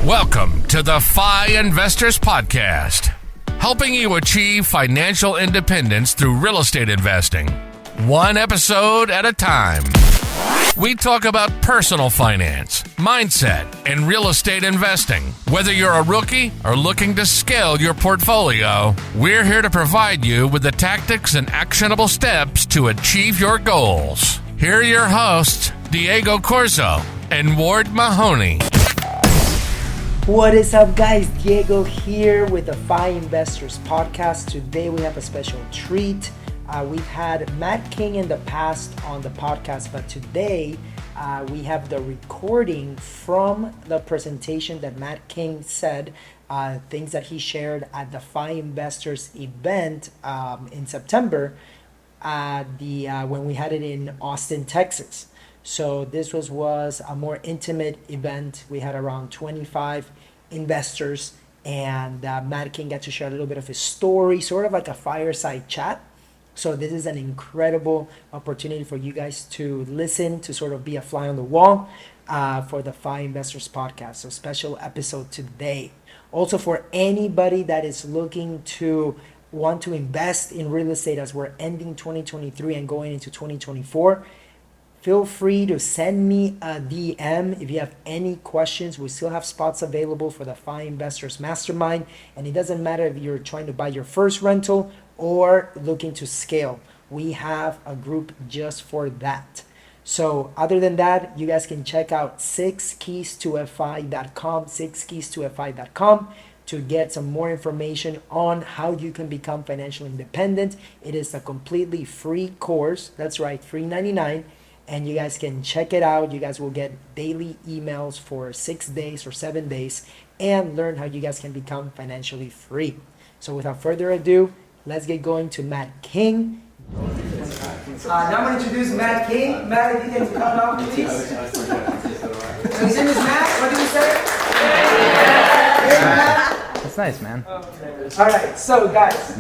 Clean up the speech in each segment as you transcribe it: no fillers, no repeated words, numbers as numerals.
Welcome to the Fi Investors Podcast, helping you achieve financial independence through real estate investing, one episode at a time. We talk about personal finance, mindset, and real estate investing. Whether you're a rookie or looking to scale your portfolio, we're here to provide you with the tactics and actionable steps to achieve your goals. Here are your hosts, Diego Corzo and Ward Mahoney. What is up, guys? Diego here with the Fi Investors Podcast. Today we have a special treat. We've had Matt King in the past on the podcast, but today we have the recording from the presentation that Matt King said, things that he shared at the Fi Investors event in September, when we had it in Austin, Texas. So this was a more intimate event. We had around 25 investors, and Matt King got to share a little bit of his story, sort of like a fireside chat. So this is an incredible opportunity for you guys to listen, to sort of be a fly on the wall for the Fi Investors Podcast. So special episode today. Also for anybody that is looking to want to invest in real estate as we're ending 2023 and going into 2024, feel free to send me a DM if you have any questions. We still have spots available for the Fi Investors Mastermind. And it doesn't matter if you're trying to buy your first rental or looking to scale. We have a group just for that. So other than that, you guys can check out 6keys2fi.com, 6keys2fi.com to get some more information on how you can become financially independent. It is a completely free course. That's right, $3.99. And you guys can check it out. You guys will get daily emails for 6 days or 7 days and learn how you guys can become financially free. So without further ado, let's get going to Matt King. Now I'm going to introduce Matt King. Matt, if you can come out, please. So his name is Matt. What did you say? Yeah. That's nice, man. Okay. All right. So guys,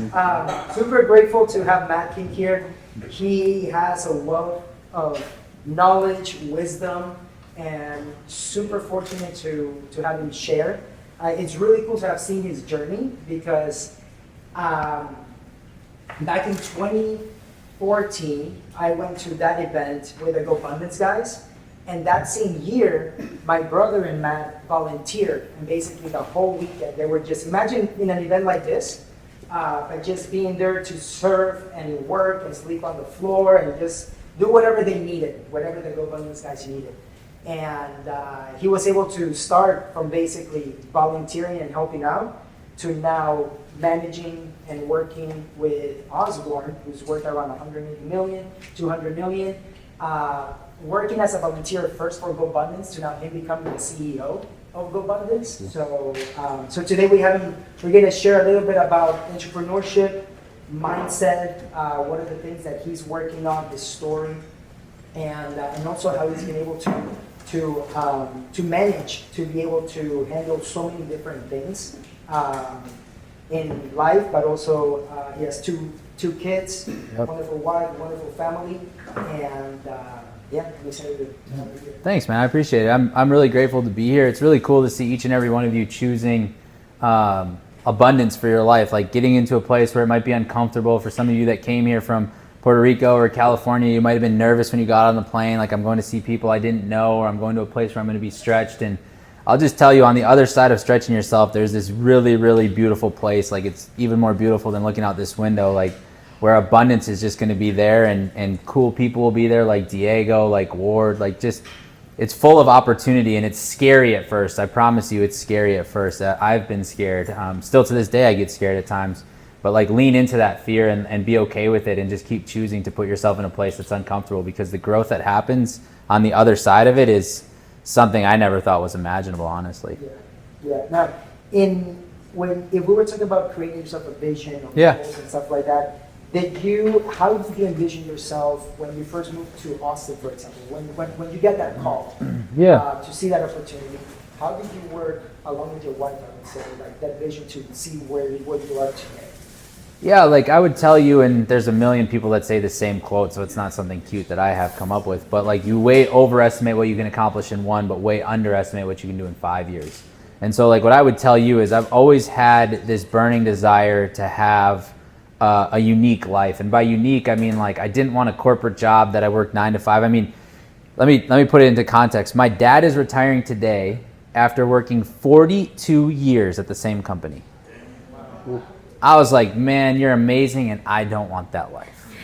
super grateful to have Matt King here. He has a wealth of knowledge, wisdom, and super fortunate to have him share. It's really cool to have seen his journey because back in 2014, I went to that event with the Bundance guys, and that same year, my brother and Matt volunteered, and basically the whole weekend, they were just, imagine in an event like this, but just being there to serve and work and sleep on the floor and just do whatever they needed, whatever the Bundance guys needed. And he was able to start from basically volunteering and helping out to now managing and working with Osborne, who's worth around 180 million, 200 million, working as a volunteer first for Bundance to now him becoming the CEO of Bundance. So today we're going to share a little bit about entrepreneurship, mindset, what are the things that he's working on, his story, and also how he's been able to manage to be able to handle so many different things in life, but also he has two kids, wonderful wife, wonderful family, and I'm excited to have you here. Thanks, man. I appreciate it. I'm really grateful to be here. It's really cool to see each and every one of you choosing abundance for your life, like getting into a place where it might be uncomfortable. For some of you that came here from Puerto Rico or California, you might have been nervous when you got on the plane, like I'm going to see people I didn't know, or I'm going to a place where I'm going to be stretched. And I'll just tell you, on the other side of stretching yourself, there's this really, really beautiful place. Like it's even more beautiful than looking out this window, like where abundance is just going to be there, and cool people will be there, like Diego, like Ward, like just, it's full of opportunity, and it's scary at first. I promise you, it's scary at first. I've been scared. Still to this day, I get scared at times. But like lean into that fear and be okay with it, and just keep choosing to put yourself in a place that's uncomfortable, because the growth that happens on the other side of it is something I never thought was imaginable, honestly. Yeah. Now, if we were talking about creating yourself a vision or goals and stuff like that, how did you envision yourself when you first moved to Austin, for example? When you get that call to see that opportunity, how did you work along with your wife, I would say, like that vision to see where you are today? Yeah, like I would tell you, and there's a million people that say the same quote, so it's not something cute that I have come up with, but like you way overestimate what you can accomplish in 1, but way underestimate what you can do in 5 years. And so like what I would tell you is I've always had this burning desire to have a unique life. And by unique, I mean like I didn't want a corporate job that I worked 9 to 5. I mean, let me put it into context. My dad is retiring today after working 42 years at the same company. I was like, man, you're amazing, and I don't want that life.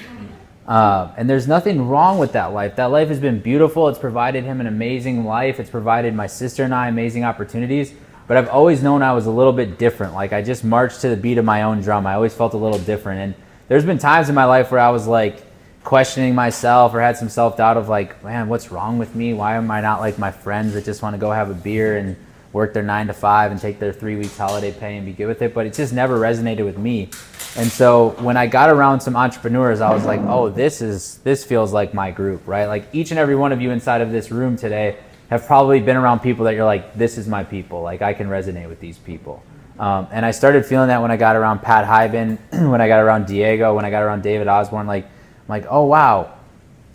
And there's nothing wrong with that life. That life has been beautiful. It's provided him an amazing life. It's provided my sister and I amazing opportunities. But I've always known I was a little bit different. Like I just marched to the beat of my own drum. I always felt a little different. And there's been times in my life where I was like questioning myself or had some self-doubt of like, man, what's wrong with me? Why am I not like my friends that just want to go have a beer and work their 9 to 5 and take their 3 weeks holiday pay and be good with it? But it just never resonated with me. And so when I got around some entrepreneurs, I was like, oh, this feels like my group, right? Like each and every one of you inside of this room today have probably been around people that you're like, this is my people. Like I can resonate with these people. And I started feeling that when I got around Pat Hyben, when I got around Diego, when I got around David Osborne, like, I'm like, oh wow,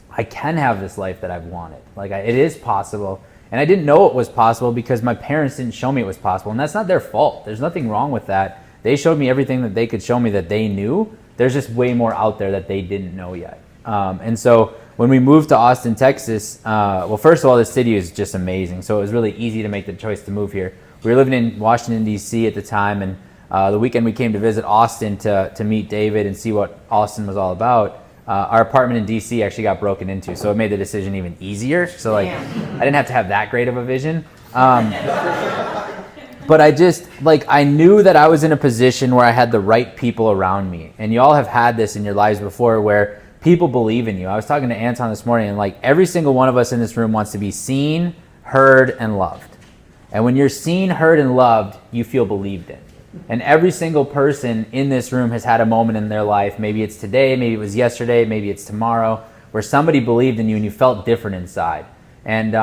I can have this life that I've wanted. Like it is possible. And I didn't know it was possible because my parents didn't show me it was possible. And that's not their fault. There's nothing wrong with that. They showed me everything that they could show me that they knew. There's just way more out there that they didn't know yet. And so when we moved to Austin, Texas, well, first of all, the city is just amazing. So it was really easy to make the choice to move here. We were living in Washington, D.C. at the time. And the weekend we came to visit Austin to meet David and see what Austin was all about. Our apartment in DC actually got broken into, so it made the decision even easier. So like, I didn't have to have that great of a vision. But I knew that I was in a position where I had the right people around me. And you all have had this in your lives before where people believe in you. I was talking to Anton this morning, and like every single one of us in this room wants to be seen, heard, and loved. And when you're seen, heard, and loved, you feel believed in. And every single person in this room has had a moment in their life, maybe it's today, maybe it was yesterday, maybe it's tomorrow, where somebody believed in you and you felt different inside. And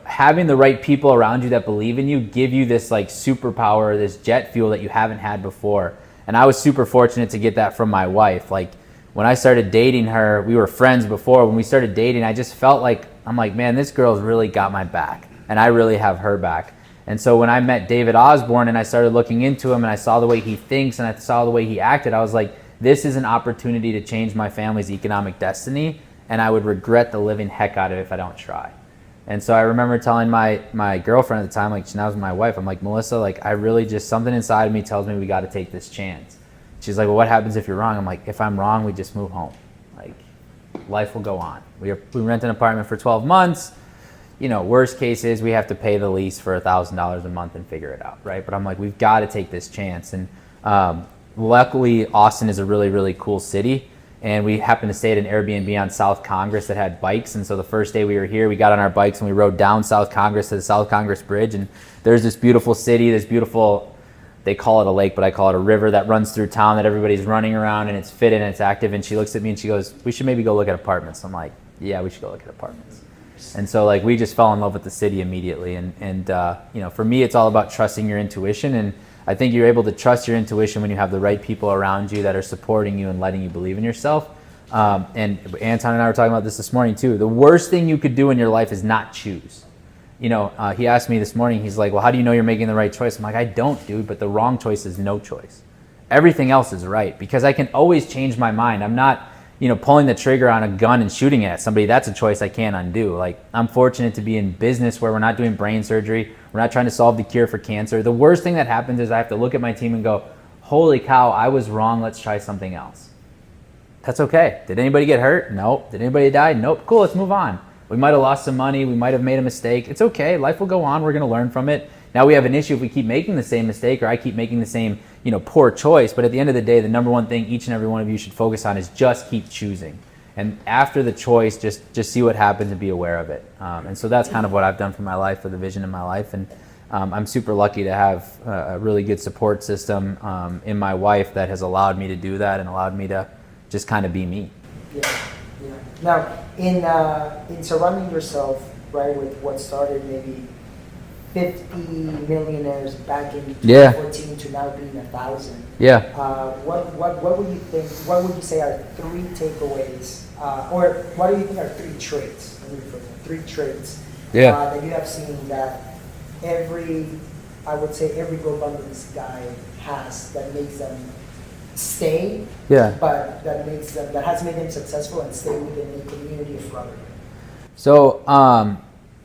having the right people around you that believe in you give you this like superpower, this jet fuel that you haven't had before. And I was super fortunate to get that from my wife. Like when I started dating her, we were friends before. When we started dating, I just felt like, I'm like, man, this girl's really got my back and I really have her back. And so when I met David Osborne and I started looking into him and I saw the way he thinks and I saw the way he acted, I was like, this is an opportunity to change my family's economic destiny, and I would regret the living heck out of it if I don't try. And so I remember telling my girlfriend at the time, like she now was my wife, I'm like, Melissa, like I really just, something inside of me tells me we got to take this chance. She's like, well, what happens if you're wrong? I'm like, if I'm wrong, we just move home. Like life will go on. We rent an apartment for 12 months. Worst case is we have to pay the lease for $1,000 a month and figure it out, right? But I'm like, we've got to take this chance. And luckily, Austin is a really, really cool city. And we happened to stay at an Airbnb on South Congress that had bikes. And so the first day we were here, we got on our bikes and we rode down South Congress to the South Congress Bridge. And there's this beautiful city, this beautiful, they call it a lake, but I call it a river that runs through town that everybody's running around and it's fit and it's active. And she looks at me and she goes, we should maybe go look at apartments. I'm like, yeah, we should go look at apartments. And so like we just fell in love with the city immediately. And for me, it's all about trusting your intuition. And I think you're able to trust your intuition when you have the right people around you that are supporting you and letting you believe in yourself. And Anton and I were talking about this morning too. The worst thing you could do in your life is not choose. He asked me this morning, he's like, well, how do you know you're making the right choice? I'm like, I don't, dude, but the wrong choice is no choice. Everything else is right because I can always change my mind. I'm not pulling the trigger on a gun and shooting it at somebody. That's a choice I can't undo. Like I'm fortunate to be in business where we're not doing brain surgery. We're not trying to solve the cure for cancer. The worst thing that happens is I have to look at my team and go, holy cow, I was wrong. Let's try something else. That's okay. Did anybody get hurt? Nope. Did anybody die? Nope. Cool. Let's move on. We might have lost some money. We might have made a mistake. It's okay. Life will go on. We're going to learn from it. Now we have an issue if we keep making the same mistake or I keep making the same, poor choice. But at the end of the day, the number one thing each and every one of you should focus on is just keep choosing. And after the choice, just see what happens and be aware of it. And so that's kind of what I've done for my life, for the vision in my life. And I'm super lucky to have a really good support system in my wife that has allowed me to do that and allowed me to just kind of be me. Yeah. Now, in surrounding yourself, right, with what started maybe 50 millionaires back in 2014 to now being 1,000. Yeah. What would you think? What would you say are 3 takeaways, or what do you think are 3 traits? 3 traits that you have seen that every I would say every GoBundance guy has that makes them stay, Yeah. but that has made them successful and stay within a community of brotherhood? So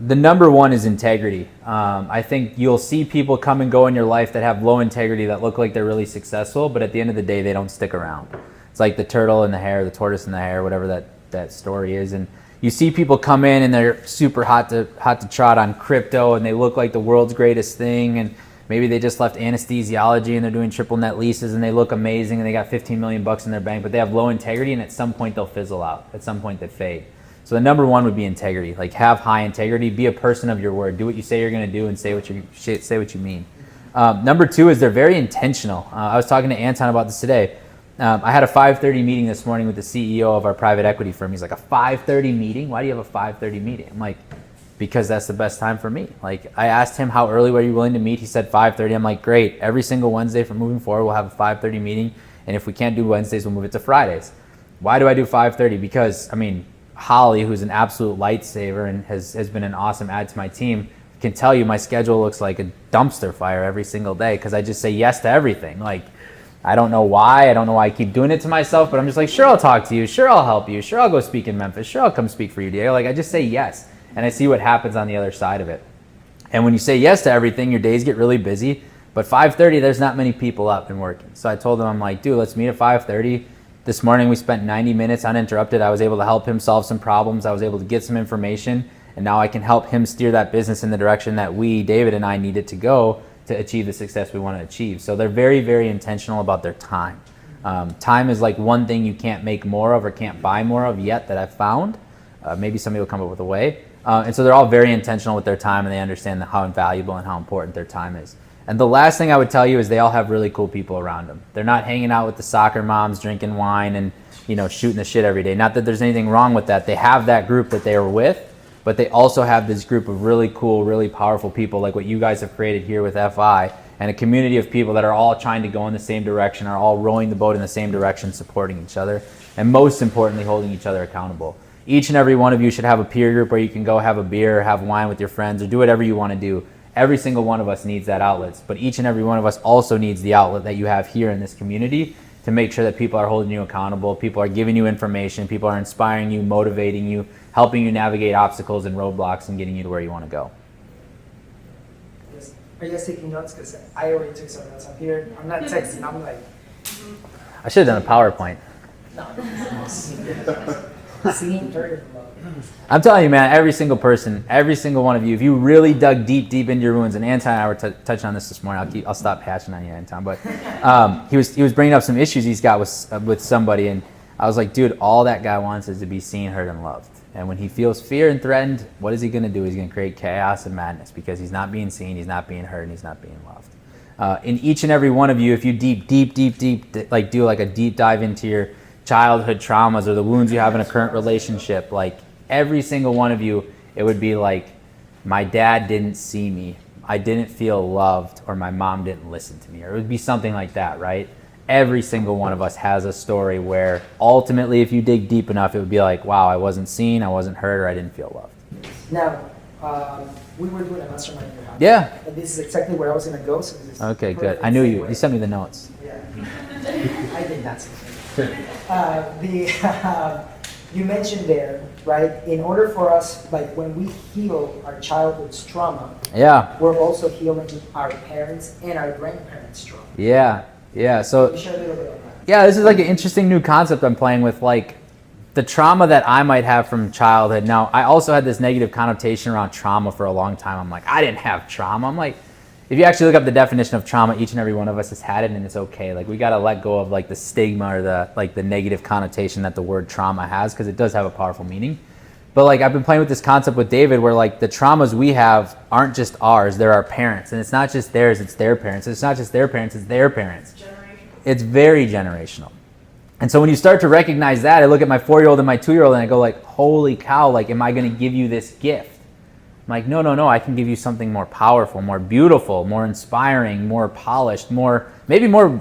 the number one is integrity. I think you'll see people come and go in your life that have low integrity that look like they're really successful, but at the end of the day, they don't stick around. It's like the turtle and the hare, the tortoise and the hare, whatever that story is. And you see people come in and they're super hot to trot on crypto, and they look like the world's greatest thing, and maybe they just left anesthesiology and they're doing triple net leases and they look amazing and they got 15 million bucks in their bank, but they have low integrity, and at some point they'll fizzle out. At some point they fade. So the number one would be integrity. Like, have high integrity, be a person of your word, do what you say you're going to do, and say what you mean. Number two is they're very intentional. I was talking to Anton about this today. I had a 5:30 meeting this morning with the CEO of our private equity firm. He's like, a 5:30 meeting? Why do you have a 5:30 meeting? I'm like, because that's the best time for me. Like, I asked him, how early were you willing to meet? He said 5:30. I'm like, great. Every single Wednesday from moving forward, we'll have a 5:30 meeting. And if we can't do Wednesdays, we'll move it to Fridays. Why do I do 5:30? Because, Holly, who's an absolute lightsaber and has been an awesome add to my team, can tell you my schedule looks like a dumpster fire every single day because I just say yes to everything. Like, I don't know why. I don't know why I keep doing it to myself, but I'm just like, sure, I'll talk to you. Sure, I'll help you. Sure, I'll go speak in Memphis. Sure, I'll come speak for you, Diego. Like, I just say yes, and I see what happens on the other side of it. And when you say yes to everything, your days get really busy. But 5:30, there's not many people up and working. So I told him, I'm like, dude, let's meet at 5:30. This morning we spent 90 minutes uninterrupted. I was able to help him solve some problems. I was able to get some information, and now I can help him steer that business in the direction that David and I needed to go to achieve the success we want to achieve. So they're very, very intentional about their time. Time is like one thing you can't make more of or can't buy more of yet that I've found. Maybe somebody will come up with a way. And so they're all very intentional with their time, and they understand how invaluable and how important their time is. And the last thing I would tell you is they all have really cool people around them. They're not hanging out with the soccer moms, drinking wine and, shooting the shit every day. Not that there's anything wrong with that. They have that group that they are with, but they also have this group of really cool, really powerful people like what you guys have created here with FI, and a community of people that are all trying to go in the same direction, are all rowing the boat in the same direction, supporting each other, and most importantly, holding each other accountable. Each and every one of you should have a peer group where you can go have a beer, have wine with your friends, or do whatever you want to do. Every single one of us needs that outlet, but each and every one of us also needs the outlet that you have here in this community to make sure that people are holding you accountable, people are giving you information, people are inspiring you, motivating you, helping you navigate obstacles and roadblocks, and getting you to where you want to go. Are you guys taking notes? Because I already took some notes up here. I'm not texting, I'm like... I should have done a PowerPoint. Seeing very low. I'm telling you, man, every single person, every single one of you, if you really dug deep into your wounds, and Anton and I were touching on this morning. I'll stop patching on you, Anton. But he was bringing up some issues he's got with somebody, and I was like, dude, all that guy wants is to be seen, heard, and loved. And when he feels fear and threatened, what is he going to do? He's going to create chaos and madness because he's not being seen, he's not being heard, and he's not being loved. In each and every one of you, if you like do like a deep dive into your childhood traumas or the wounds you have in a current relationship, like every single one of you, it would be like, my dad didn't see me, I didn't feel loved, or my mom didn't listen to me, or it would be something like that, right? Every single one of us has a story where ultimately, if you dig deep enough, it would be like, wow, I wasn't seen, I wasn't heard, or I didn't feel loved. Now, we were doing a mastermind in your house. Yeah. And this is exactly where I was going to go. So this is Okay, good. I knew you. You sent me the notes. Yeah. I did not say you mentioned there, right? In order for us, like when we heal our childhood's trauma, we're also healing our parents and our grandparents' trauma. Yeah. So, share a little bit on that. Yeah, this is like an interesting new concept I'm playing with, like the trauma that I might have from childhood. Now, I also had this negative connotation around trauma for a long time. I'm like, I didn't have trauma. I'm like, if you actually look up the definition of trauma, each and every one of us has had it, and it's okay. Like, we got to let go of like the stigma or the negative connotation that the word trauma has, because it does have a powerful meaning. But like, I've been playing with this concept with David where like the traumas we have aren't just ours, they're our parents. And it's not just theirs, it's their parents. It's not just their parents, it's their parents. It's very generational. And so when you start to recognize that, I look at my 4-year-old and my 2-year-old and I go like, holy cow, like, am I going to give you this gift? I'm like, no, I can give you something more powerful, more beautiful, more inspiring, more polished, maybe more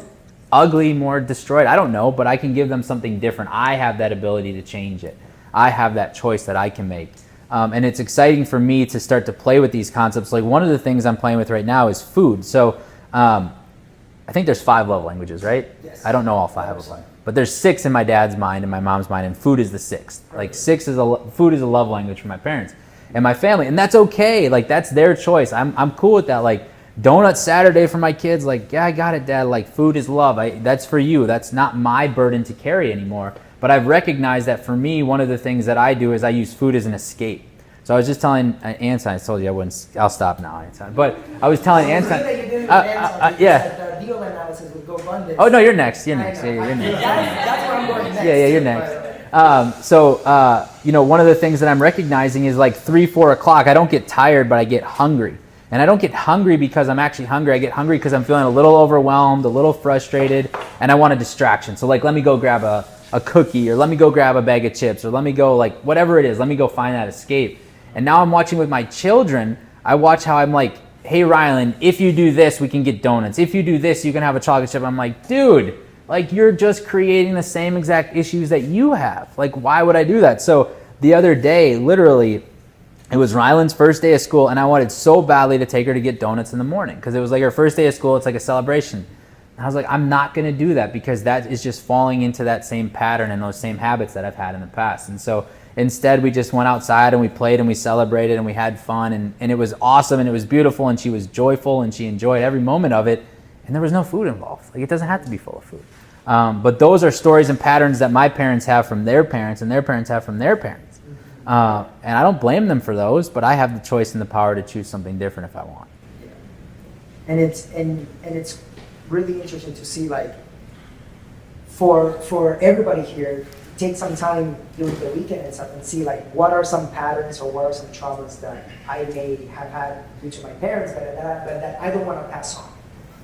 ugly, more destroyed. I don't know, but I can give them something different. I have that ability to change it. I have that choice that I can make. And it's exciting for me to start to play with these concepts. Like one of the things I'm playing with right now is food. So I think there's 5 love languages, right? Yes. I don't know all 5 of them, but there's 6 in my dad's mind and my mom's mind, and food is the 6th. Like food is a love language for my parents and my family, and that's okay. Like that's their choice. I'm cool with that. Like donut Saturday for my kids. Like, yeah, I got it, Dad. Like food is love. That's for you. That's not my burden to carry anymore. But I've recognized that for me, one of the things that I do is I use food as an escape. So I was just telling Anton, I told you I wouldn't, I'll stop now, Anton. But I was telling Anton. Yeah. The deal analysis would go Bundance. Oh, no, you're next. You're next. Yeah, you're next. That's where I'm going next. Yeah, you're next. One of the things that I'm recognizing is like 3-4 o'clock, I don't get tired, but I get hungry. And I don't get hungry because I'm actually hungry. I get hungry because I'm feeling a little overwhelmed, a little frustrated, and I want a distraction. So like, let me go grab a cookie, or let me go grab a bag of chips, or let me go like whatever it is, let me go find that escape. And now I'm watching with my children. I watch how I'm like, hey Rylan, if you do this, we can get donuts. If you do this, you can have a chocolate chip. I'm like, dude, like you're just creating the same exact issues that you have. Like, why would I do that? So the other day, literally, it was Rylan's first day of school, and I wanted so badly to take her to get donuts in the morning because it was like her first day of school. It's like a celebration. And I was like, I'm not going to do that because that is just falling into that same pattern and those same habits that I've had in the past. And so instead, we just went outside and we played and we celebrated and we had fun, and it was awesome and it was beautiful, and she was joyful and she enjoyed every moment of it, and there was no food involved. Like, it doesn't have to be full of food. But those are stories and patterns that my parents have from their parents and their parents have from their parents. And I don't blame them for those, but I have the choice and the power to choose something different if I want. And it's really interesting to see, like, for everybody here, take some time during the weekend and stuff and see like what are some patterns or what are some traumas that I may have had due to my parents, but that I don't want to pass on,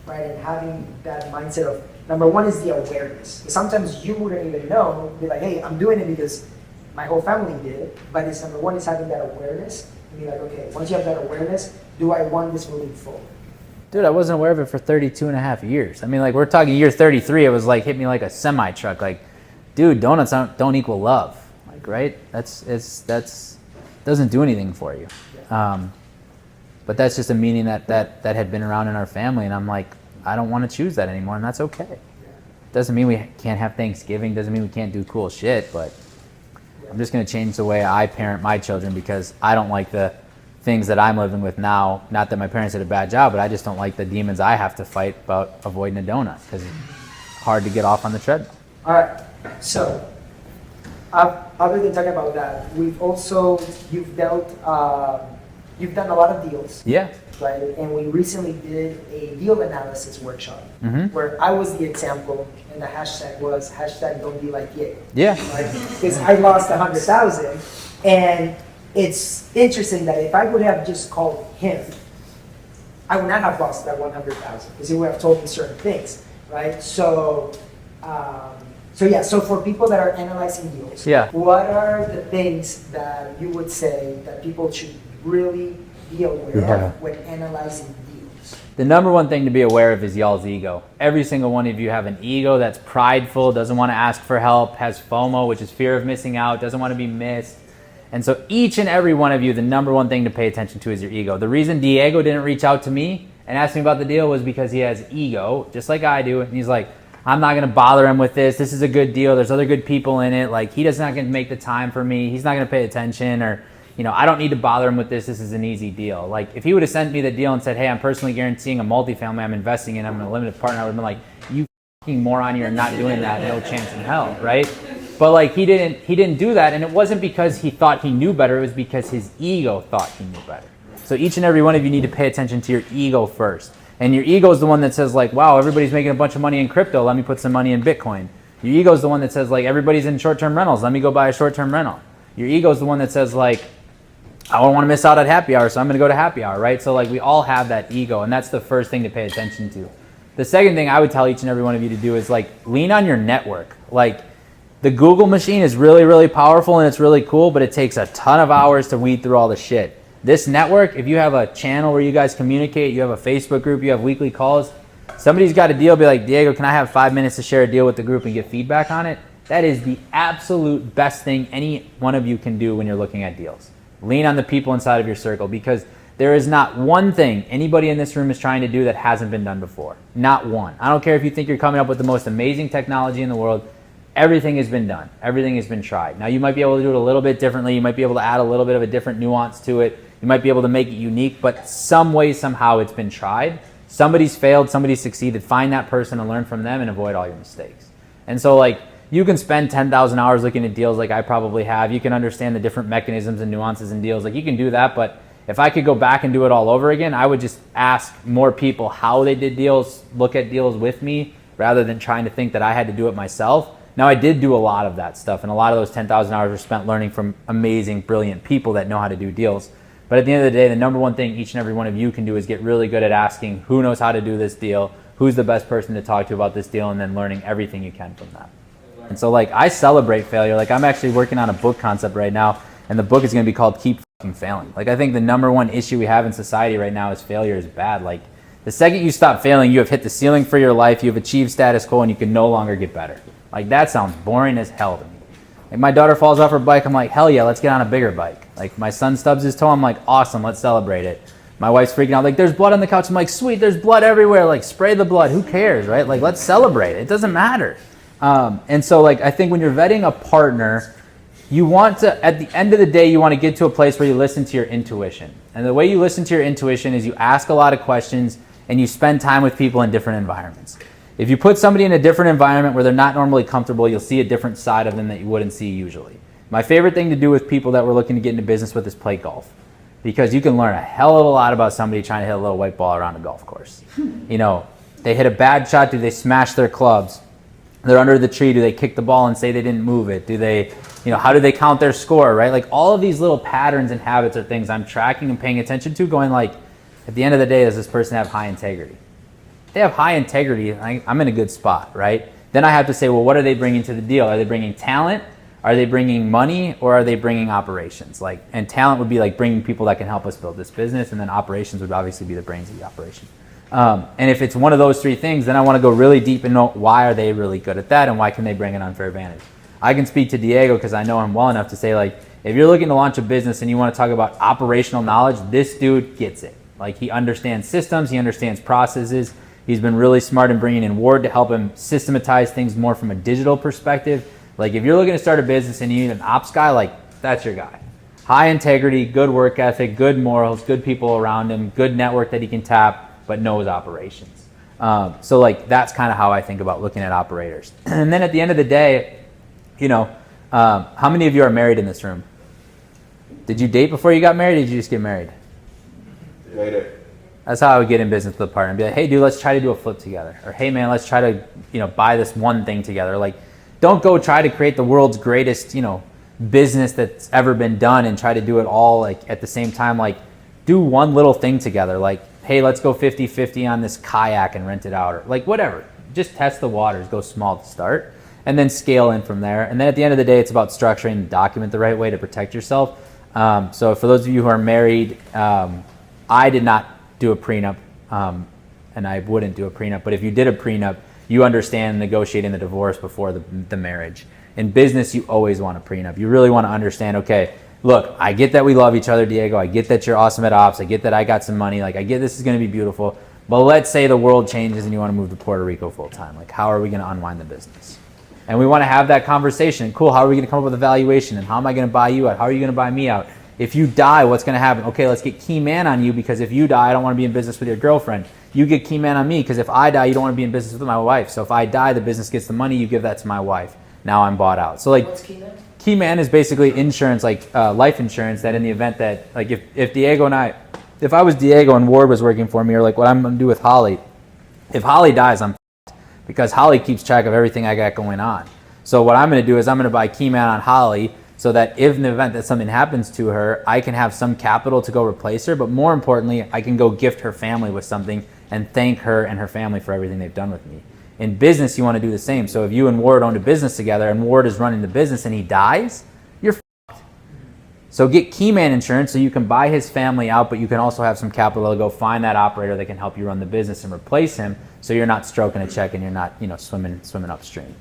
right? And having that mindset of, number one is the awareness. Sometimes you wouldn't even know, be like, hey, I'm doing it because my whole family did it, but it's number one is having that awareness and be like, okay, once you have that awareness, do I want this moving forward? Dude, I wasn't aware of it for 32 and a half years. I mean, like, we're talking year 33, it was like, hit me like a semi truck, like, dude, donuts don't equal love, like, right? That's doesn't do anything for you. But that's just a meaning that had been around in our family, and I'm like, I don't want to choose that anymore, and that's okay. Doesn't mean we can't have Thanksgiving, doesn't mean we can't do cool shit, but I'm just going to change the way I parent my children because I don't like the things that I'm living with now. Not that my parents did a bad job, but I just don't like the demons I have to fight about avoiding a donut because it's hard to get off on the treadmill. All right. So, other than talking about that, you've done a lot of deals. Yeah. Right? And we recently did a deal analysis workshop where I was the example, and the hashtag was #don't be like Diego. Yeah. Right? Because I lost 100,000, and it's interesting that if I would have just called him, I would not have lost that 100,000 because he would have told me certain things, right? So for people that are analyzing deals, what are the things that you would say that people should really be aware of when analyzing deals? The number one thing to be aware of is y'all's ego. Every single one of you have an ego that's prideful, doesn't want to ask for help, has FOMO, which is fear of missing out, doesn't want to be missed. And so each and every one of you, the number one thing to pay attention to is your ego. The reason Diego didn't reach out to me and ask me about the deal was because he has ego, just like I do. And he's like, I'm not going to bother him with this. This is a good deal. There's other good people in it. Like, he's not going to make the time for me. He's not going to pay attention, or, I don't need to bother him with this. This is an easy deal. Like, if he would have sent me the deal and said, hey, I'm personally guaranteeing a multifamily I'm investing in, I'm a limited partner, I would have been like, you fucking moron, you're not doing that. No chance in hell, right? But like, he didn't do that, and it wasn't because he thought he knew better. It was because his ego thought he knew better. So each and every one of you need to pay attention to your ego first. And your ego is the one that says like, wow, everybody's making a bunch of money in crypto. Let me put some money in Bitcoin. Your ego is the one that says like, everybody's in short-term rentals. Let me go buy a short-term rental. Your ego is the one that says like, I don't want to miss out at happy hour, so I'm going to go to happy hour, right? So like, we all have that ego, and that's the first thing to pay attention to. The second thing I would tell each and every one of you to do is like, lean on your network. Like, the Google machine is really, really powerful and it's really cool, but it takes a ton of hours to weed through all the shit. This network, if you have a channel where you guys communicate, you have a Facebook group, you have weekly calls, somebody's got a deal, be like, Diego, can I have 5 minutes to share a deal with the group and get feedback on it? That is the absolute best thing any one of you can do when you're looking at deals. Lean on the people inside of your circle, because there is not one thing anybody in this room is trying to do that hasn't been done before. Not one. I don't care if you think you're coming up with the most amazing technology in the world. Everything has been done. Everything has been tried. Now, you might be able to do it a little bit differently. You might be able to add a little bit of a different nuance to it. You might be able to make it unique, but some way, somehow, it's been tried. Somebody's failed, somebody's succeeded. Find that person and learn from them and avoid all your mistakes. And so, like, you can spend 10,000 hours looking at deals like I probably have. You can understand the different mechanisms and nuances in deals. Like, you can do that, but if I could go back and do it all over again, I would just ask more people how they did deals, look at deals with me, rather than trying to think that I had to do it myself. Now, I did do a lot of that stuff, and a lot of those 10,000 hours were spent learning from amazing, brilliant people that know how to do deals. But at the end of the day, the number one thing each and every one of you can do is get really good at asking who knows how to do this deal, who's the best person to talk to about this deal, and then learning everything you can from that. And so, like, I celebrate failure. Like, I'm actually working on a book concept right now, and the book is going to be called Keep Fucking Failing. Like, I think the number one issue we have in society right now is failure is bad. Like, the second you stop failing, you have hit the ceiling for your life, you have achieved status quo, and you can no longer get better. Like, that sounds boring as hell to me. Like, my daughter falls off her bike, I'm like, hell yeah, let's get on a bigger bike. Like, my son stubs his toe, I'm like, awesome, let's celebrate it. My wife's freaking out, like, there's blood on the couch. I'm like, sweet, there's blood everywhere. Like, spray the blood, who cares, right? Like, let's celebrate it. It doesn't matter. And so, like, I think when you're vetting a partner, you want to, at the end of the day, you want to get to a place where you listen to your intuition. And the way you listen to your intuition is you ask a lot of questions and you spend time with people in different environments. If you put somebody in a different environment where they're not normally comfortable, you'll see a different side of them that you wouldn't see usually. My favorite thing to do with people that we're looking to get into business with is play golf, because you can learn a hell of a lot about somebody trying to hit a little white ball around a golf course. You know, they hit a bad shot, do they smash their clubs? They're under the tree, do they kick the ball and say they didn't move it? Do they, you know, how do they count their score, right? Like, all of these little patterns and habits are things I'm tracking and paying attention to, going like, at the end of the day, does this person have high integrity? If they have high integrity, I'm in a good spot, right? Then I have to say, well, what are they bringing to the deal? Are they bringing talent? Are they bringing money? Or are they bringing operations? Like, and talent would be like bringing people that can help us build this business, and then operations would obviously be the brains of the operation. And if it's one of those three things, then I want to go really deep and know why are they really good at that, and why can they bring an unfair advantage. I can speak to Diego because I know him well enough to say, like, if you're looking to launch a business and you want to talk about operational knowledge, this dude gets it. Like, he understands systems, he understands processes. He's been really smart in bringing in Ward to help him systematize things more from a digital perspective. Like, if you're looking to start a business and you need an ops guy, like, that's your guy. High integrity, good work ethic, good morals, good people around him, good network that he can tap, but knows operations. So, like, that's kind of how I think about looking at operators. And then at the end of the day, you know, how many of you are married in this room? Did you date before you got married, or did you just get married? Later. That's how I would get in business with a partner and be like, hey, dude, let's try to do a flip together. Or, hey, man, let's try to, you know, buy this one thing together. Like, don't go try to create the world's greatest, you know, business that's ever been done and try to do it all, like, at the same time. Like, do one little thing together. Like, hey, let's go 50-50 on this kayak and rent it out, or like whatever. Just test the waters, go small to start, and then scale in from there. And then at the end of the day, it's about structuring the document the right way to protect yourself. So for those of you who are married, I did not do a prenup, and I wouldn't do a prenup. But if you did a prenup, you understand negotiating the divorce before the marriage. In business, you always want a prenup. You really want to understand, okay, look, I get that we love each other, Diego. I get that you're awesome at ops. I get that I got some money. Like, I get this is going to be beautiful. But let's say the world changes and you want to move to Puerto Rico full time. Like, how are we going to unwind the business? And we want to have that conversation. Cool, how are we going to come up with a valuation? And how am I going to buy you out? How are you going to buy me out? If you die, what's going to happen? Okay, let's get key man on you, because if you die, I don't want to be in business with your girlfriend. You get key man on me, because if I die, you don't want to be in business with my wife. So if I die, the business gets the money, you give that to my wife. Now I'm bought out. So, like, What's key man? Key man is basically insurance, like life insurance, that in the event that, like, if Diego and I, if I was Diego and Ward was working for me, or like what I'm going to do with Holly, if Holly dies, I'm f***ed, because Holly keeps track of everything I got going on. So what I'm going to do is I'm going to buy key man on Holly, so that if in the event that something happens to her, I can have some capital to go replace her. But more importantly, I can go gift her family with something and thank her and her family for everything they've done with me. In business, you want to do the same. So if you and Ward owned a business together and Ward is running the business and he dies, you're f***ed. So get key man insurance so you can buy his family out, but you can also have some capital to go find that operator that can help you run the business and replace him, so you're not stroking a check and you're not, you know, swimming upstream.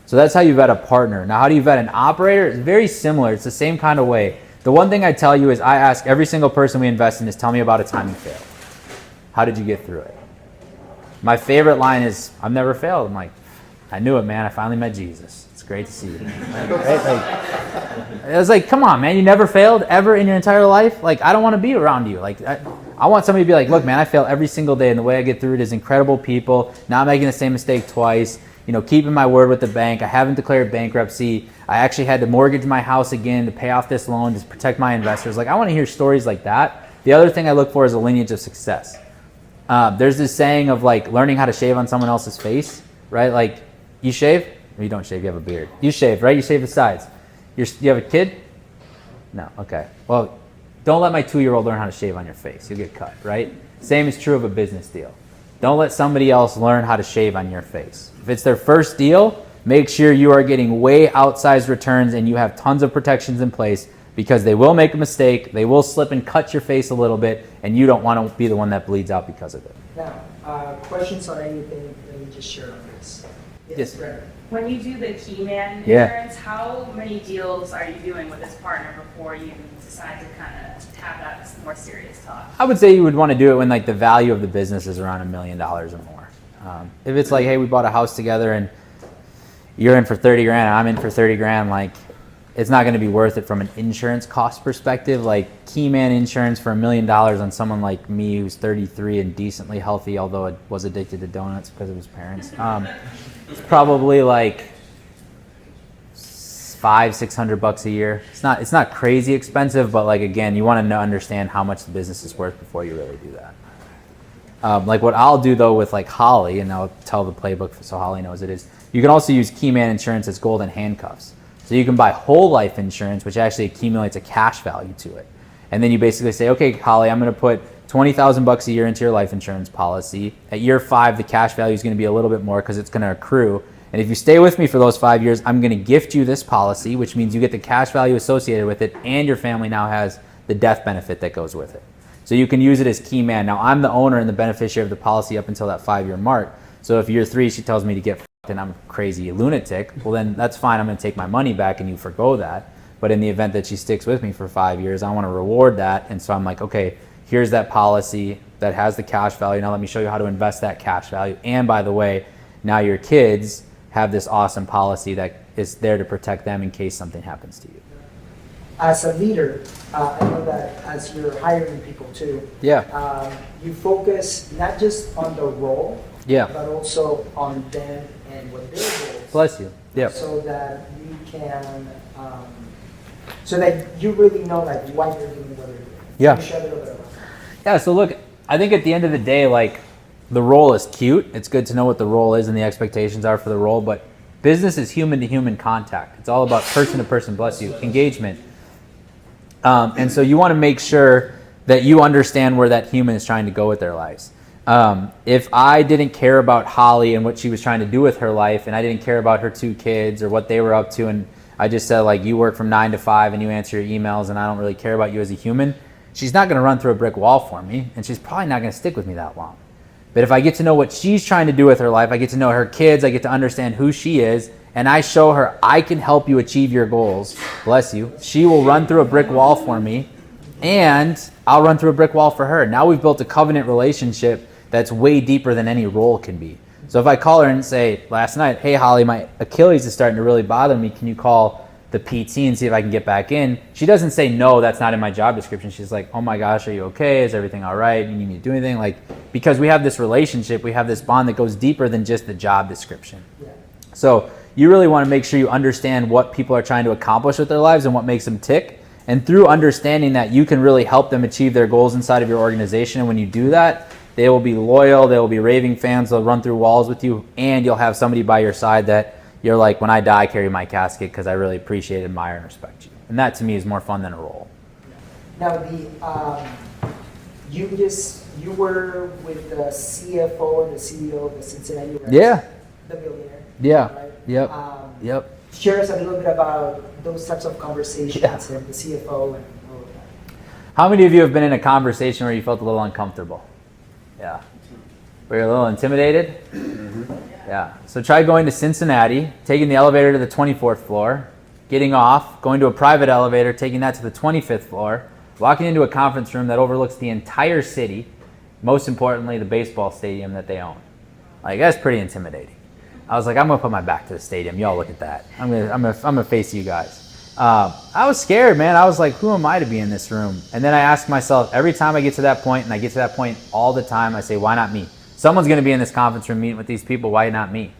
So that's how you vet a partner. Now, how do you vet an operator? It's very similar. It's the same kind of way. The one thing I tell you is I ask every single person we invest in is tell me about a time you failed. How did you get through it? My favorite line is, I've never failed. I'm like, I knew it, man. I finally met Jesus. It's great to see you. Right? It was like, come on, man. You never failed ever in your entire life? Like, I don't want to be around you. Like, I want somebody to be like, look, man, I fail every single day. And the way I get through it is incredible people, not making the same mistake twice, keeping my word with the bank. I haven't declared bankruptcy. I actually had to mortgage my house again to pay off this loan to protect my investors. Like, I want to hear stories like that. The other thing I look for is a lineage of success. There's this saying of like learning how to shave on someone else's face, right? Like, you shave? Or you don't shave, you have a beard. You shave, right? You shave the sides. You have a kid? No, okay. Well, don't let my 2-year-old learn how to shave on your face. You'll get cut, right? Same is true of a business deal. Don't let somebody else learn how to shave on your face. If it's their first deal, make sure you are getting way outsized returns and you have tons of protections in place, because they will make a mistake, they will slip and cut your face a little bit, and you don't want to be the one that bleeds out because of it. Now, questions on anything that we just shared on this? Yes. Brandon. When you do the key man insurance, how many deals are you doing with this partner before you decide to kind of have that more serious talk? I would say you would want to do it when like the value of the business is around $1 million or more. If it's like, hey, we bought a house together and you're in for 30 grand and I'm in for 30 grand, like, it's not going to be worth it from an insurance cost perspective. Like, key man insurance for $1 million on someone like me who's 33 and decently healthy, although I was addicted to donuts because of his parents. It's probably like $500-600 a year. It's not crazy expensive, but like, again, you want to understand how much the business is worth before you really do that. Like what I'll do though with like Holly, and I'll tell the playbook so Holly knows it is, you can also use key man insurance as golden handcuffs. So you can buy whole life insurance, which actually accumulates a cash value to it. And then you basically say, okay, Holly, I'm going to put $20,000 a year into your life insurance policy. At year 5, the cash value is going to be a little bit more because it's going to accrue. And if you stay with me for those 5 years, I'm going to gift you this policy, which means you get the cash value associated with it, and your family now has the death benefit that goes with it. So you can use it as key man. Now, I'm the owner and the beneficiary of the policy up until that 5-year mark. So if year 3, she tells me to get and I'm a crazy lunatic, well then that's fine, I'm going to take my money back and you forgo that. But in the event that she sticks with me for 5 years, I want to reward that. And so I'm like, okay, here's that policy that has the cash value. Now let me show you how to invest that cash value. And by the way, now your kids have this awesome policy that is there to protect them in case something happens to you. As a leader, I know that as you're hiring people too, you focus not just on the role, but also on them and what their goals. Bless you. Yep. So that you can, so that you really know like why you're doing what you're doing. Yeah. Can you share a little bit about that? Yeah. So look, I think at the end of the day, like, the role is cute. It's good to know what the role is and the expectations are for the role, but business is human to human contact. It's all about person to person, bless you, engagement. And so you want to make sure that you understand where that human is trying to go with their lives. If I didn't care about Holly and what she was trying to do with her life, and I didn't care about her 2 kids or what they were up to, and I just said like, you work from 9 to 5 and you answer your emails and I don't really care about you as a human, she's not going to run through a brick wall for me, and she's probably not going to stick with me that long. But if I get to know what she's trying to do with her life, I get to know her kids, I get to understand who she is, and I show her I can help you achieve your goals, bless you, she will run through a brick wall for me, and I'll run through a brick wall for her. Now we've built a covenant relationship that's way deeper than any role can be. So if I call her and say last night, hey Holly, my Achilles is starting to really bother me, can you call the PT and see if I can get back in? She doesn't say, no, that's not in my job description. She's like, oh my gosh, are you okay? Is everything all right? Do you need me to do anything? Like, because we have this relationship, we have this bond that goes deeper than just the job description. Yeah. So you really want to make sure you understand what people are trying to accomplish with their lives and what makes them tick. And through understanding that, you can really help them achieve their goals inside of your organization. And when you do that, they will be loyal, they will be raving fans, they'll run through walls with you, and you'll have somebody by your side that you're like, when I die, carry my casket because I really appreciate, admire, and respect you. And that to me is more fun than a role. Now you were with the CFO and the CEO of the Cincinnati Reds. Yeah. The Millionaire. Yeah. Right? Yep. Yep. Share us a little bit about those types of conversations and the CFO and all of that. How many of you have been in a conversation where you felt a little uncomfortable? Yeah. Were you a little intimidated? Mm-hmm. Yeah. So try going to Cincinnati, taking the elevator to the 24th floor, getting off, going to a private elevator, taking that to the 25th floor, walking into a conference room that overlooks the entire city, most importantly, the baseball stadium that they own. Like, that's pretty intimidating. I was like, I'm gonna put my back to the stadium. Y'all look at that. I'm gonna face you guys. I was scared, man. I was like, who am I to be in this room? And then I asked myself, every time I get to that point, and I get to that point all the time, I say, why not me? Someone's gonna be in this conference room meeting with these people, why not me?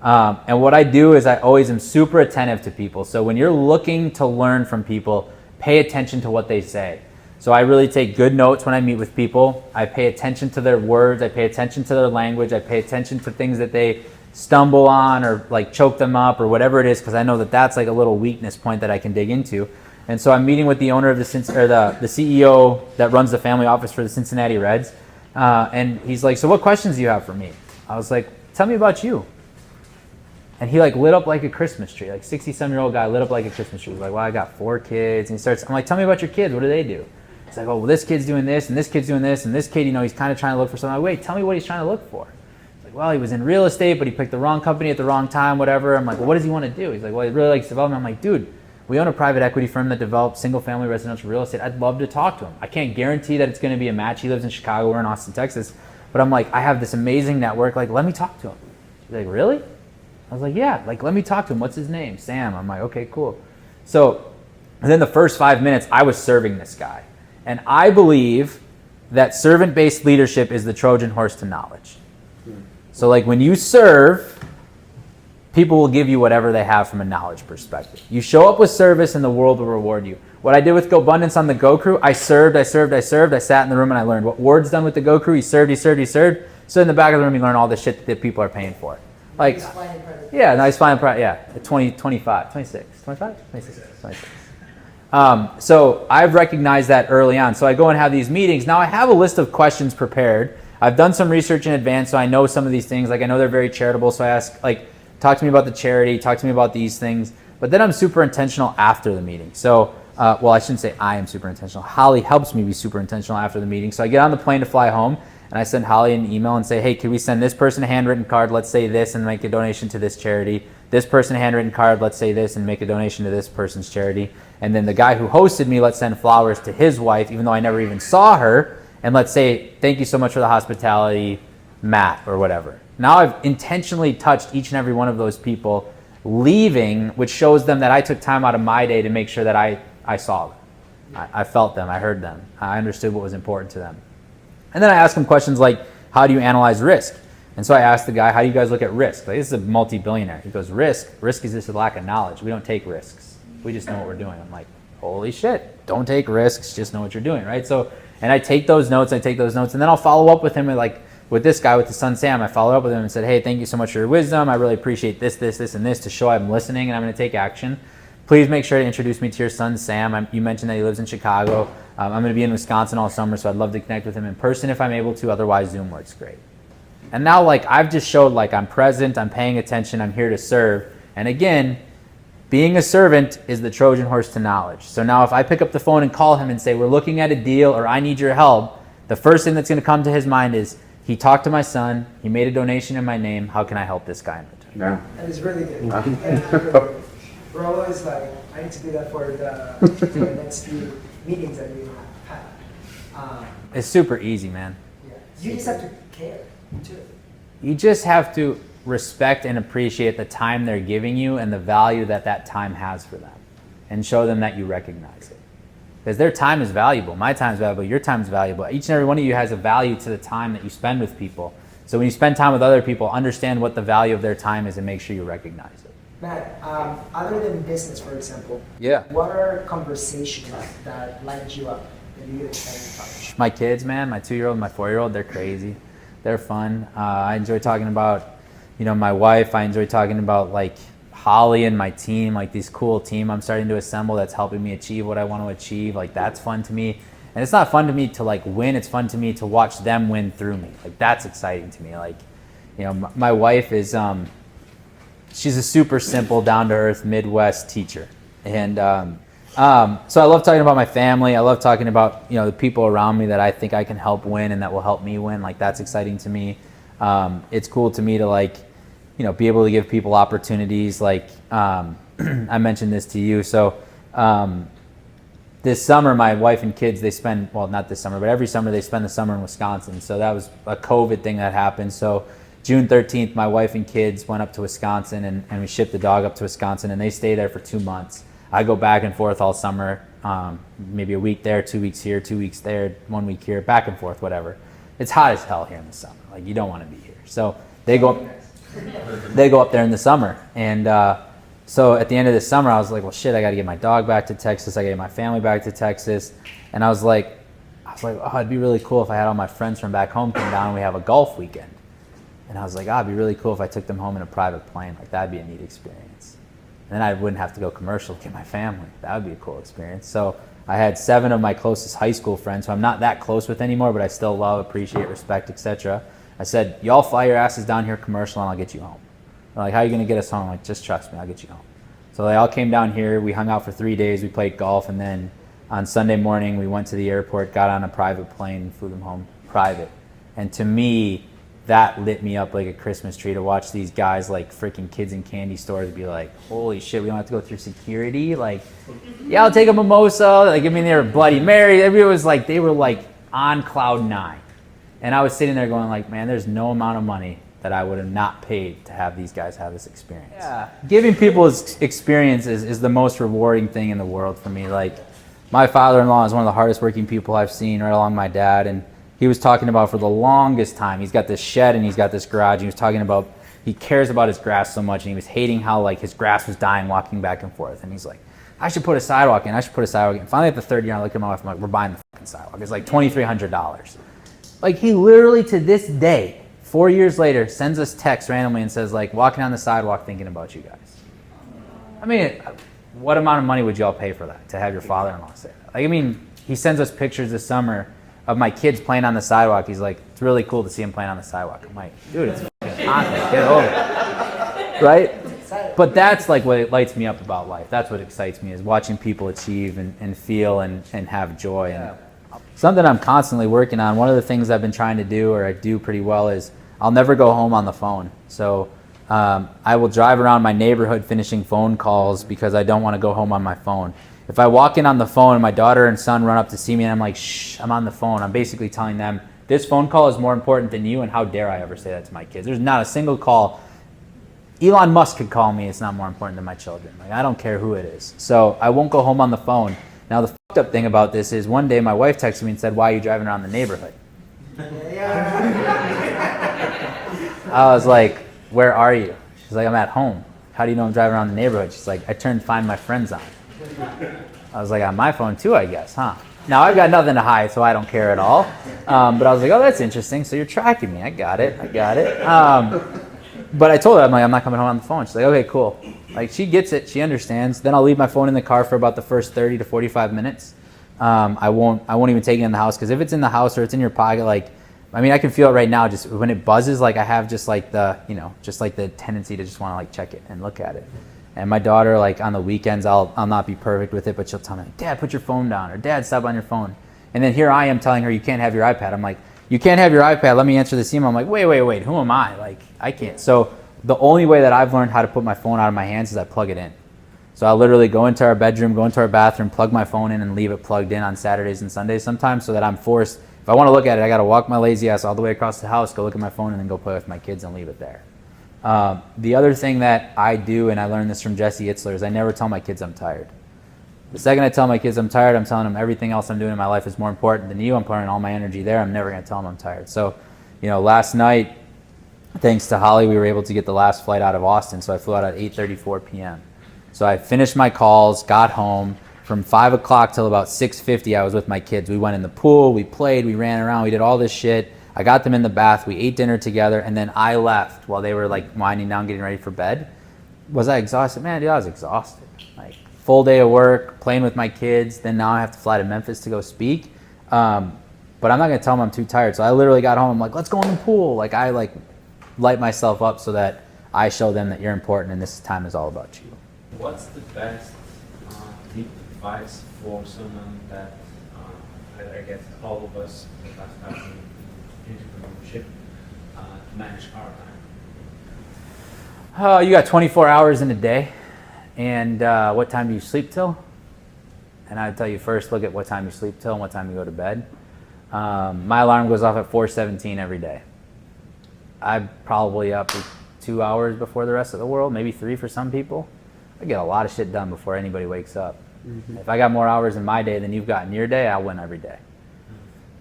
And what I do is I always am super attentive to people. So when you're looking to learn from people, pay attention to what they say. So I really take good notes when I meet with people. I pay attention to their words. I pay attention to their language. I pay attention to things that they stumble on or like choke them up or whatever it is, because I know that that's like a little weakness point that I can dig into. And so I'm meeting with the owner of the CEO that runs the family office for the Cincinnati Reds. And he's like, so what questions do you have for me? I was like, tell me about you. And he like lit up like a Christmas tree, like 60-some-year-old guy lit up like a Christmas tree. He's like, well, I got 4 kids. And he starts, I'm like, tell me about your kids. What do they do? He's like, oh, well, this kid's doing this, and this kid's doing this, and this kid, he's kind of trying to look for something. I'm like, wait, tell me what he's trying to look for. He's like, well, he was in real estate, but he picked the wrong company at the wrong time, whatever. I'm like, well, what does he want to do? He's like, well, he really likes development. I'm like, dude, we own a private equity firm that develops single-family residential real estate. I'd love to talk to him. I can't guarantee that it's going to be a match. He lives in Chicago. We're in Austin, Texas. But I'm like, I have this amazing network. Like, let me talk to him. He's like, really? I was like, yeah, like, let me talk to him. What's his name? Sam. I'm like, okay, cool. So, and then the first 5 minutes, I was serving this guy. And I believe that servant-based leadership is the Trojan horse to knowledge. So like when you serve, people will give you whatever they have from a knowledge perspective. You show up with service and the world will reward you. What I did with Bundance on the Go Crew, I served. I sat in the room and I learned. What Ward's done with the Go Crew, he served. Stood in the back of the room, you learn all the shit that people are paying for. Like, yeah, nice flying private, yeah, 26. So I've recognized that early on. So I go and have these meetings. Now I have a list of questions prepared. I've done some research in advance, so I know some of these things. Like I know they're very charitable, so I ask, like, talk to me about the charity, talk to me about these things. But then I'm super intentional after the meeting. So, well, I shouldn't say I am super intentional. Holly helps me be super intentional after the meeting. So I get on the plane to fly home, and I send Holly an email and say, hey, can we send this person a handwritten card, let's say this, and make a donation to this charity. This person a handwritten card, let's say this, and make a donation to this person's charity. And then the guy who hosted me, let's send flowers to his wife, even though I never even saw her. And let's say, thank you so much for the hospitality, Matt, or whatever. Now I've intentionally touched each and every one of those people leaving, which shows them that I took time out of my day to make sure that I saw them. I felt them, I heard them. I understood what was important to them. And then I ask them questions like, how do you analyze risk? And so I asked the guy, how do you guys look at risk? Like, this is a multi-billionaire. He goes, risk is just a lack of knowledge. We don't take risks. We just know what we're doing. I'm like, holy shit, don't take risks, just know what you're doing, right? So, and I take those notes, and then I'll follow up with him, like with this guy, with his son Sam. I followed up with him and said, hey, thank you so much for your wisdom. I really appreciate this, and this to show I'm listening and I'm going to take action. Please make sure to introduce me to your son Sam. You mentioned that he lives in Chicago. I'm going to be in Wisconsin all summer, so I'd love to connect with him in person if I'm able to. Otherwise, Zoom works great. And now, like, I've just showed, like, I'm present, I'm paying attention, I'm here to serve. And again, being a servant is the Trojan horse to knowledge. So now if I pick up the phone and call him and say, we're looking at a deal, or I need your help, the first thing that's going to come to his mind is, he talked to my son, he made a donation in my name, how can I help this guy in return? Yeah. And it's really good. We're always like, I need to do that for the next few meetings that we have. It's super easy, man. Yeah. You just have to care, too. You just have to respect and appreciate the time they're giving you and the value that that time has for them, and show them that you recognize it. Because their time is valuable. My time is valuable. Your time is valuable. Each and every one of you has a value to the time that you spend with people. So when you spend time with other people, understand what the value of their time is and make sure you recognize it. Matt, other than business, for example, Yeah. what are conversations that light you up that you get excited to talk about? My kids, man, my 2-year-old, my 4-year-old, they're crazy. They're fun. I enjoy talking about, my wife. I enjoy talking about, like, Holly and my team, like this cool team I'm starting to assemble that's helping me achieve what I want to achieve. Like, that's fun to me. And it's not fun to me to, like, win. It's fun to me to watch them win through me. Like, that's exciting to me. Like, my wife is, she's a super simple, down-to-earth Midwest teacher. And so I love talking about my family. I love talking about, the people around me that I think I can help win and that will help me win. Like, that's exciting to me. It's cool to me to, like, be able to give people opportunities. Like, I mentioned this to you. So this summer, my wife and kids, they spend, well, not this summer, but every summer they spend the summer in Wisconsin. So that was a COVID thing that happened. So June 13th, my wife and kids went up to Wisconsin, and we shipped the dog up to Wisconsin, and they stayed there for 2 months. I go back and forth all summer, maybe a week there, 2 weeks here, 2 weeks there, 1 week here, back and forth, whatever. It's hot as hell here in the summer. Like, you don't want to be here. So they go up there in the summer. And so at the end of the summer, I was like, well, shit, I got to get my dog back to Texas. I got to get my family back to Texas. And I was like, oh, it'd be really cool if I had all my friends from back home come down and we have a golf weekend. And I was like, oh, it'd be really cool if I took them home in a private plane. Like, that'd be a neat experience. And then I wouldn't have to go commercial to get my family. That would be a cool experience. So I had 7 of my closest high school friends, who I'm not that close with anymore, but I still love, appreciate, respect, etc. I said, y'all fly your asses down here commercial and I'll get you home. They're like, how are you going to get us home? I'm like, just trust me, I'll get you home. So they all came down here. We hung out for 3 days. We played golf. And then on Sunday morning, we went to the airport, got on a private plane, and flew them home private. And to me, that lit me up like a Christmas tree to watch these guys, like freaking kids in candy stores, be like, holy shit, we don't have to go through security. Like, yeah, I'll take a mimosa. Like, I mean, they were Bloody Mary. Everybody was like, they were like on cloud 9. And I was sitting there going like, man, there's no amount of money that I would have not paid to have these guys have this experience. Yeah. Giving people experiences is the most rewarding thing in the world for me. Like, my father-in-law is one of the hardest working people I've seen, right along my dad. And he was talking about for the longest time, he's got this shed and he's got this garage. He was talking about, he cares about his grass so much, and he was hating how like his grass was dying walking back and forth. And he's like, I should put a sidewalk in. And finally at the 3rd year, I looked at my wife, I'm like, we're buying the fucking sidewalk. It's like $2,300. Like, he literally to this day, 4 years later, sends us texts randomly and says, like, walking on the sidewalk thinking about you guys. I mean, what amount of money would y'all pay for that, to have your father-in-law say that? Like, I mean, he sends us pictures this summer of my kids playing on the sidewalk. He's like, it's really cool to see him playing on the sidewalk. I'm like, dude, it's fucking hot. Get over it. Right? But that's like what lights me up about life. That's what excites me, is watching people achieve and feel and have joy. And something I'm constantly working on, one of the things I've been trying to do, or I do pretty well, is I'll never go home on the phone. So I will drive around my neighborhood finishing phone calls because I don't want to go home on my phone. If I walk in on the phone and my daughter and son run up to see me and I'm like, shh, I'm on the phone, I'm basically telling them, this phone call is more important than you, and how dare I ever say that to my kids. There's not a single call. Elon Musk could call me, it's not more important than my children. Like, I don't care who it is. So I won't go home on the phone. Now, the fucked up thing about this is, one day my wife texted me and said, why are you driving around the neighborhood? I was like, where are you? She's like, I'm at home. How do you know I'm driving around the neighborhood? She's like, I turned Find My Friends on. I was like, on my phone too, I guess, huh? Now, I've got nothing to hide, so I don't care at all. But I was like, oh, that's interesting. So you're tracking me. I got it. But I told her, I'm like, I'm not coming home on the phone. She's like, okay, cool. Like, she gets it. She understands. Then I'll leave my phone in the car for about the first 30 to 45 minutes. I won't even take it in the house, because if it's in the house or it's in your pocket, like, I mean, I can feel it right now. Just when it buzzes, like, I have just like the tendency to just want to like check it and look at it. And my daughter, like, on the weekends, I'll not be perfect with it, but she'll tell me, Dad, put your phone down, or Dad, stop on your phone. And then here I am telling her, you can't have your iPad. I'm like, you can't have your iPad. Let me answer this email. I'm like, wait, who am I? Like, I can't. So the only way that I've learned how to put my phone out of my hands is I plug it in. So I literally go into our bedroom, go into our bathroom, plug my phone in, and leave it plugged in on Saturdays and Sundays sometimes, so that I'm forced, if I want to look at it, I got to walk my lazy ass all the way across the house, go look at my phone, and then go play with my kids and leave it there. The other thing that I do, and I learned this from Jesse Itzler, is I never tell my kids I'm tired. The second I tell my kids I'm tired, I'm telling them everything else I'm doing in my life is more important than you. I'm putting all my energy there. I'm never going to tell them I'm tired. So, last night, thanks to Holly, we were able to get the last flight out of Austin. So I flew out at 8:34 p.m. So I finished my calls, got home. From 5 o'clock till about 6:50, I was with my kids. We went in the pool, we played, we ran around, we did all this shit. I got them in the bath, we ate dinner together, and then I left while they were like winding down, getting ready for bed. Was I exhausted? Man, dude, I was exhausted. Like, full day of work, playing with my kids, then now I have to fly to Memphis to go speak. But I'm not gonna tell them I'm too tired. So I literally got home, I'm like, let's go in the pool. Like, I like light myself up so that I show them that you're important and this time is all about you. What's the best tip, advice for someone that, I guess all of us that are starting entrepreneurship, to manage our time? You got 24 hours in a day. and what time do you sleep till? And I'd tell you first, look at what time you sleep till and what time you go to bed. My alarm goes off at 4:17 every day. I'm probably up 2 hours before the rest of the world, maybe 3 for some people. I get a lot of shit done before anybody wakes up. If I got more hours in my day than you've got in your day, I'll win every day.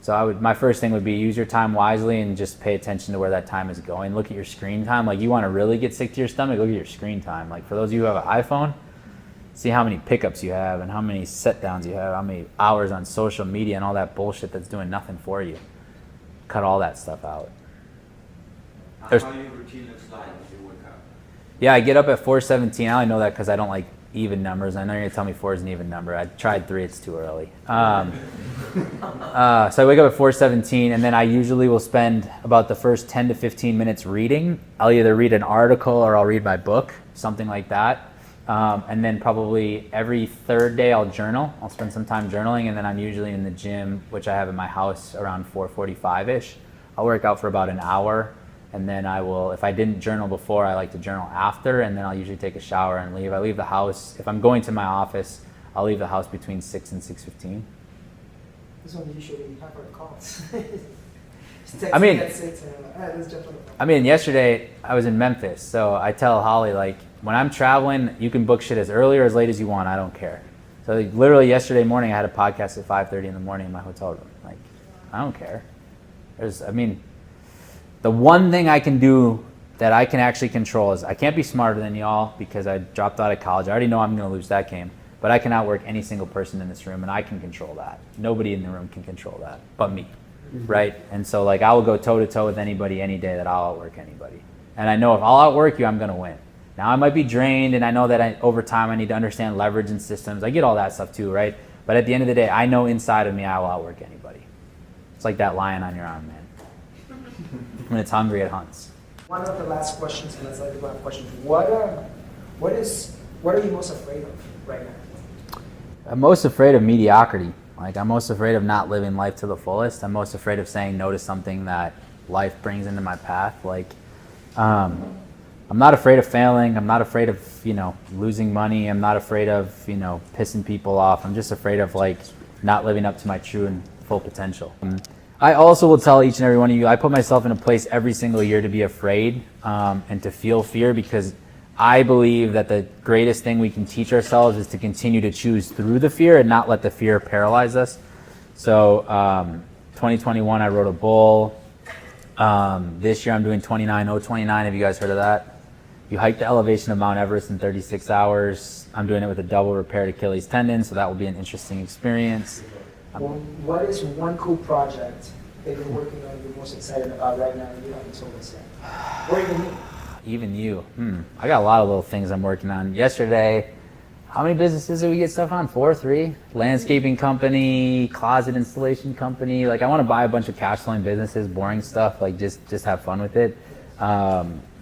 So my first thing would be use your time wisely and just pay attention to where that time is going. Look at your screen time. Like, you want to really get sick to your stomach, look at your screen time. Like, for those of you who have an iPhone, see how many pickups you have and how many set downs you have, how many hours on social media and all that bullshit that's doing nothing for you. Cut all that stuff out. How your routine looks like when you wake up? Yeah, I get up at 4:17. I only know that because I don't like even numbers. I know you're going to tell me 4 is an even number. I tried 3, it's too early. So I wake up at 4:17, and then I usually will spend about the first 10 to 15 minutes reading. I'll either read an article or I'll read my book, something like that. And then probably every third day I'll journal. I'll spend some time journaling, and then I'm usually in the gym, which I have in my house, around 4:45-ish. I'll work out for about an hour, and then I will, if I didn't journal before, I like to journal after, and then I'll usually take a shower and leave. I leave the house, if I'm going to my office, I'll leave the house between 6 and 6:15. This one usually have our calls. I mean, yesterday I was in Memphis, so I tell Holly, like, when I'm traveling, you can book shit as early or as late as you want. I don't care. So like, literally yesterday morning, I had a podcast at 5:30 in the morning in my hotel room. Like, I don't care. The one thing I can do that I can actually control is I can't be smarter than y'all because I dropped out of college. I already know I'm going to lose that game, but I can outwork any single person in this room, and I can control that. Nobody in the room can control that but me, right? And so, like, I will go toe-to-toe with anybody any day that I'll outwork anybody. And I know if I'll outwork you, I'm going to win. Now, I might be drained, and I know that over time I need to understand leverage and systems. I get all that stuff too, right? But at the end of the day, I know inside of me I will outwork anybody. It's like that lion on your arm, man. When it's hungry, it hunts. One of the last questions, and let's let you have questions. What are you most afraid of right now? I'm most afraid of mediocrity. Like, I'm most afraid of not living life to the fullest. I'm most afraid of saying no to something that life brings into my path. Like, I'm not afraid of failing. I'm not afraid of, losing money. I'm not afraid of, pissing people off. I'm just afraid of, like, not living up to my true and full potential. I also will tell each and every one of you, I put myself in a place every single year to be afraid and to feel fear, because I believe that the greatest thing we can teach ourselves is to continue to choose through the fear and not let the fear paralyze us. So 2021, I rode a bull. This year I'm doing 29,029. Have you guys heard of that? You hike the elevation of Mount Everest in 36 hours. I'm doing it with a double repaired Achilles tendon, so that will be an interesting experience. What is one cool project that you're working on you're most excited about right now and you haven't told us yet? Or even me? Even you. I got a lot of little things I'm working on. Yesterday, how many businesses did we get stuff on? 4, 3? Landscaping company, closet installation company. Like, I want to buy a bunch of cash flowing businesses, boring stuff, like just have fun with it.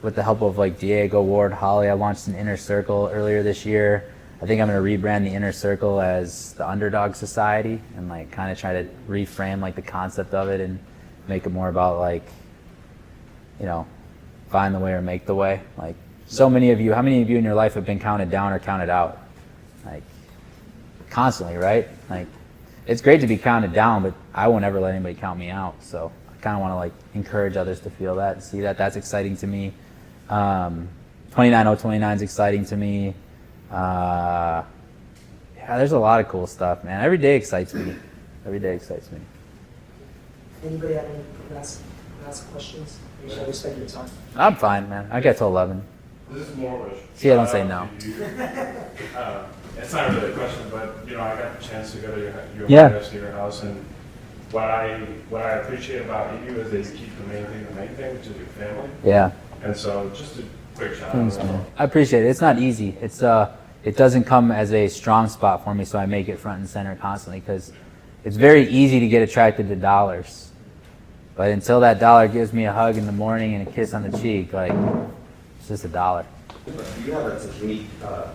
With the help of like Diego, Ward, Holly, I launched an Inner Circle earlier this year. I think I'm going to rebrand the Inner Circle as the Underdog Society and like kind of try to reframe like the concept of it and make it more about like, find the way or make the way. Like, so many of you, how many of you in your life have been counted down or counted out? Like, constantly, right? Like, it's great to be counted down, but I won't ever let anybody count me out. So I kind of want to like encourage others to feel that and see that. That's exciting to me. 29,029 is exciting to me. Yeah, there's a lot of cool stuff, man. Every day excites me. Anybody have any last questions? Make sure I respect your time. I'm fine, man. I got till 11. This is more of a See, I don't say no. It's not really a question, but I got the chance to go to Yeah. your house, and what I appreciate about you is that you keep the main thing, which is your family. Yeah. And so, just a quick shout Thanks, out. man. I appreciate it. It's not easy. It doesn't come as a strong spot for me, so I make it front and center constantly because it's very easy to get attracted to dollars. But until that dollar gives me a hug in the morning and a kiss on the cheek, like, it's just a dollar. Do you have a technique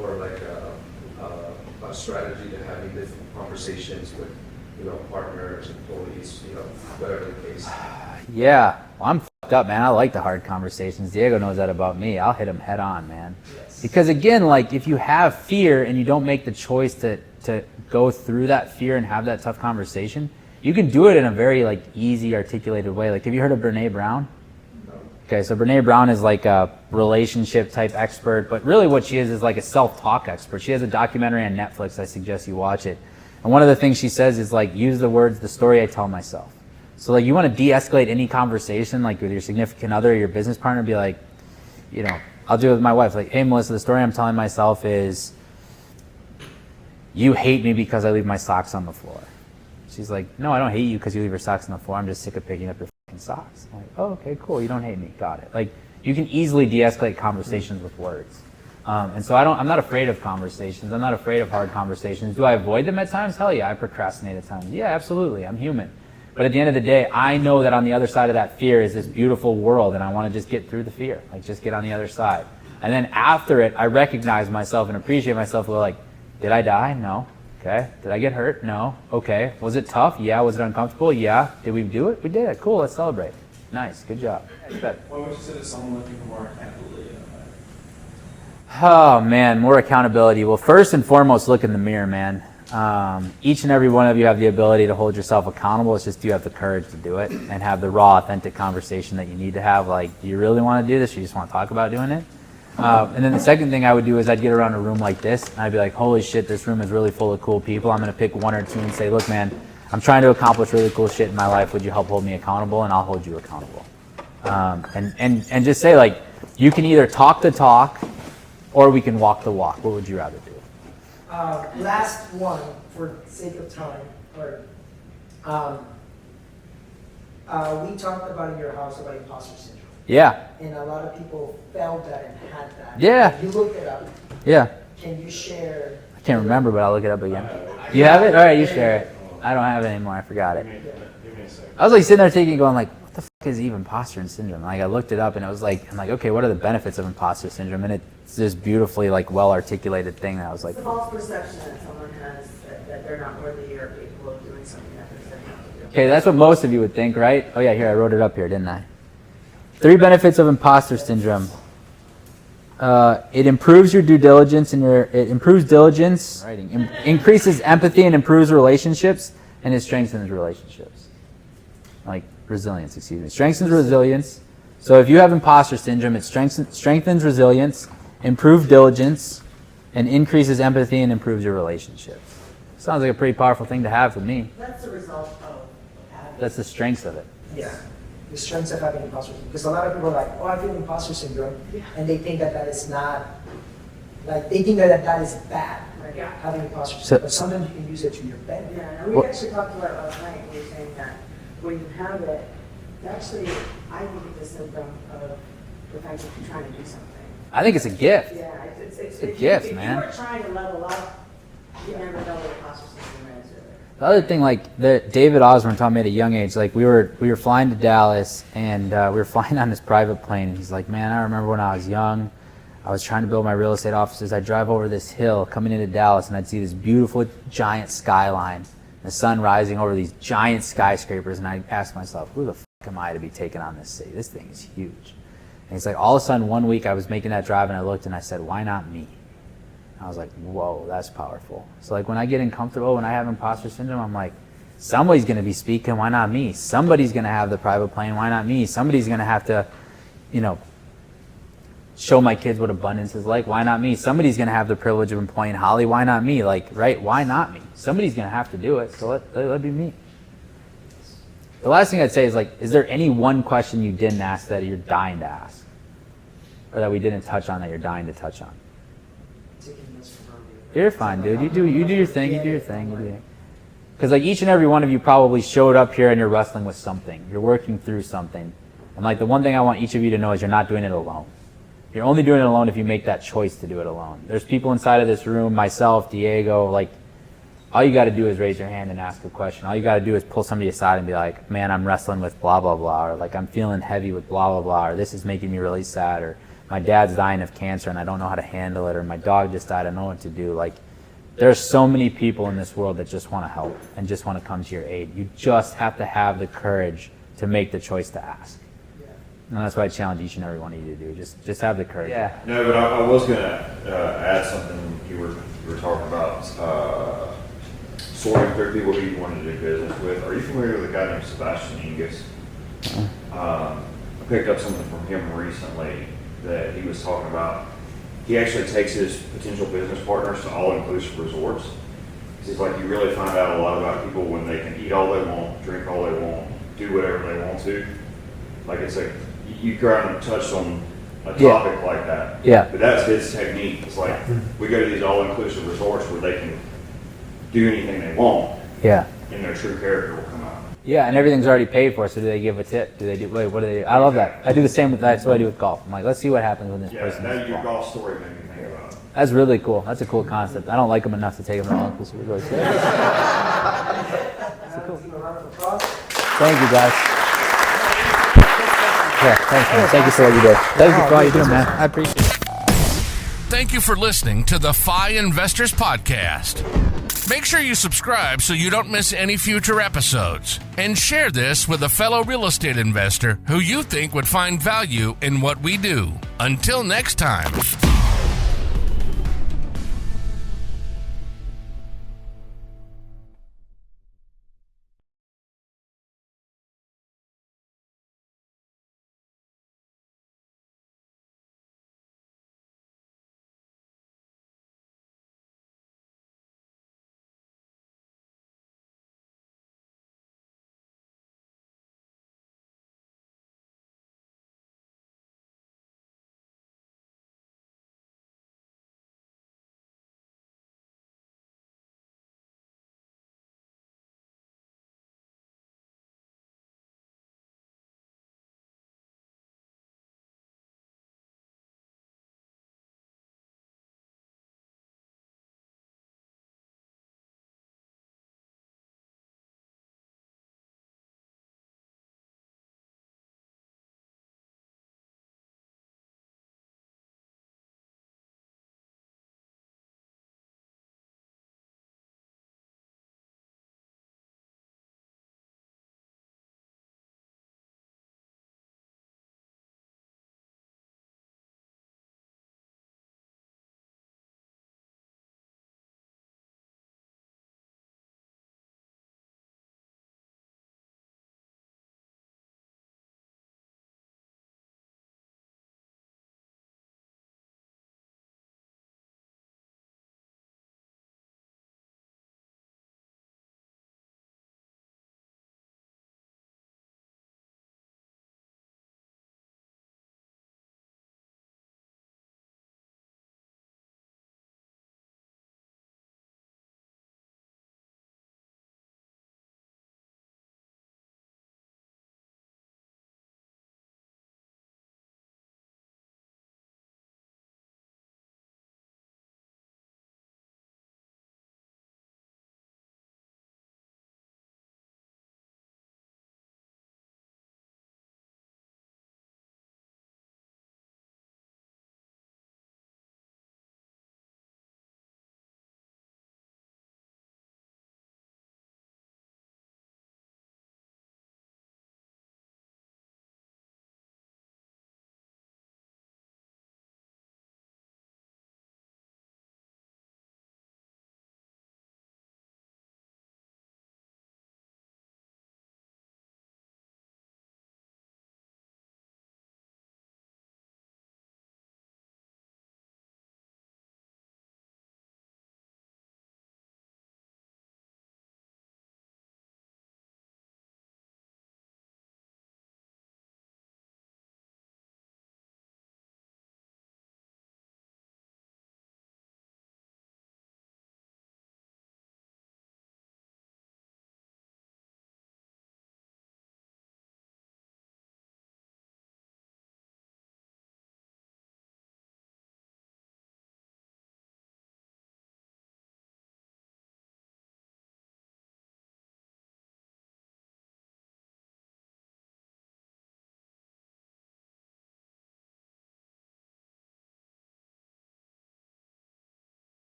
or like a strategy to having different conversations with, partners, employees, whatever the case? Yeah. Well, I'm up, man. I like the hard conversations. Diego knows that about me. I'll hit him head on, man. Because again, like if you have fear and you don't make the choice to go through that fear and have that tough conversation, you can do it in a very like easy, articulated way. Like, have you heard of Brene Brown? Okay, so Brene Brown is like a relationship type expert, but really what she is like a self-talk expert. She has a documentary on Netflix. I suggest you watch it. And one of the things she says is like, use the words, the story I tell myself. So like you want to de-escalate any conversation, like with your significant other, or your business partner, be like, you know, I'll do it with my wife. Like, hey, Melissa, the story I'm telling myself is, you hate me because I leave my socks on the floor. She's like, no, I don't hate you because you leave your socks on the floor. I'm just sick of picking up your fucking socks. I'm like, oh, okay, cool. You don't hate me. Got it. Like, you can easily de-escalate conversations with words. And so I'm not afraid of conversations. I'm not afraid of hard conversations. Do I avoid them at times? Hell yeah, I procrastinate at times. Yeah, absolutely. I'm human. But at the end of the day, I know that on the other side of that fear is this beautiful world, and I want to just get through the fear, like just get on the other side. And then after it, I recognize myself and appreciate myself. Like, did I die? No. Okay. Did I get hurt? No. Okay. Was it tough? Yeah. Was it uncomfortable? Yeah. Did we do it? We did it. Cool. Let's celebrate. Nice. Good job. What would you say to someone looking for more accountability? Oh man, more accountability. Well, first and foremost, look in the mirror, man. Each and every one of you have the ability to hold yourself accountable. It's just, do you have the courage to do it and have the raw, authentic conversation that you need to have? Like, do you really want to do this, or you just want to talk about doing it? And then the second thing I would do is I'd get around a room like this, and I'd be like, holy shit, this room is really full of cool people. I'm going to pick one or two and say, look, man, I'm trying to accomplish really cool shit in my life. Would you help hold me accountable? And I'll hold you accountable. And just say, like, you can either talk the talk or we can walk the walk. What would you rather do? Last one, for sake of time. We talked about in your house about imposter syndrome. Yeah. And a lot of people felt that and had that. Yeah. You looked it up. Yeah. Can you share? I can't remember, but I'll look it up again. You have it? All right, you share it. I don't have it anymore. I forgot it. Give me a second. I was like sitting there thinking, going like, what the fuck is even imposter syndrome? Like, I looked it up and it was like, I'm like, okay, what are the benefits of imposter syndrome? And it's this beautifully like well articulated thing that I was like, It's a false perception that someone has that they're not worthy or capable of doing something that they're setting out to do. okay, that's what most of you would think, right? Oh yeah, here, I wrote it up here, didn't I? 3 benefits of imposter syndrome. It improves your due diligence and it improves diligence, increases empathy and improves relationships, and it strengthens relationships. Like resilience, excuse me. Strengthens resilience. So if you have imposter syndrome, it strengthens resilience, improves diligence, and increases empathy and improves your relationships. Sounds like a pretty powerful thing to have for me. That's the result of having. That's the strengths of it. Yeah. The strengths of having imposter syndrome. Because a lot of people are like, oh, I feel imposter syndrome. And they think that is not, like, they think that is bad, right? Yeah. Having imposter syndrome. But sometimes you can use it to your benefit. Yeah, and we actually talked about it last night. We were saying that when you have it, actually, I think it's a symptom of the fact that you're trying to do something. I think it's a gift. Yeah, it's a gift, man. If you were trying to level up, you never know what imposter syndrome is. The other thing, like David Osborne taught me at a young age, like we were flying to Dallas and we were flying on this private plane, and he's like, man, I remember when I was young, I was trying to build my real estate offices. I'd drive over this hill coming into Dallas and I'd see this beautiful giant skyline, the sun rising over these giant skyscrapers, and I'd ask myself, who the fuck am I to be taking on this city? This thing is huge. And he's like, all of a sudden one week I was making that drive and I looked and I said, why not me? I was like, whoa, that's powerful. So like when I get uncomfortable, when I have imposter syndrome, I'm like, somebody's going to be speaking, why not me? Somebody's going to have the private plane, why not me? Somebody's going to have to, show my kids what abundance is like, why not me? Somebody's going to have the privilege of employing Holly, why not me? Like, right, why not me? Somebody's going to have to do it, so let be me. The last thing I'd say is, like, is there any one question you didn't ask that you're dying to ask? Or that we didn't touch on that you're dying to touch on? You're fine, dude. You do your thing. You do your thing. Because like each and every one of you probably showed up here and you're wrestling with something. You're working through something. And like the one thing I want each of you to know is you're not doing it alone. You're only doing it alone if you make that choice to do it alone. There's people inside of this room, myself, Diego, like all you got to do is raise your hand and ask a question. All you got to do is pull somebody aside and be like, man, I'm wrestling with blah, blah, blah. Or like I'm feeling heavy with blah, blah, blah. Or this is making me really sad. Or my dad's dying of cancer and I don't know how to handle it, or my dog just died, I don't know what to do. Like, there's so many people in this world that just want to help and just want to come to your aid. You just have to have the courage to make the choice to ask. And that's what I challenge each and every one of you to do. Just have the courage. Yeah. No, but I was going to add something. You were talking about sorting through people who you wanted to do business with. Are you familiar with a guy named Sebastian Ingus? I picked up something from him recently that he was talking about. He actually takes his potential business partners to all-inclusive resorts. He's like, you really find out a lot about people when they can eat all they want, drink all they want, do whatever they want to. Like it's like, you kind of touched on a topic like that. Yeah. But that's his technique. It's like, we go to these all-inclusive resorts where they can do anything they want. Yeah. And their true character will come out. Yeah, and everything's already paid for, so do they give a tip? What do they do? I love that. I do the same with that. That's what I do with golf. I'm like, let's see what happens when this person Now is your golf. golf story made me think about it. That's really cool. That's a cool concept. I don't like them enough to take them to all-inclusive resorts. Thank you, guys. Yeah, thanks, man. Thank you for what you do. Thank you for all you do, man. I appreciate it. Thank you for listening to the Fi Investors Podcast. Make sure you subscribe so you don't miss any future episodes. And share this with a fellow real estate investor who you think would find value in what we do. Until next time.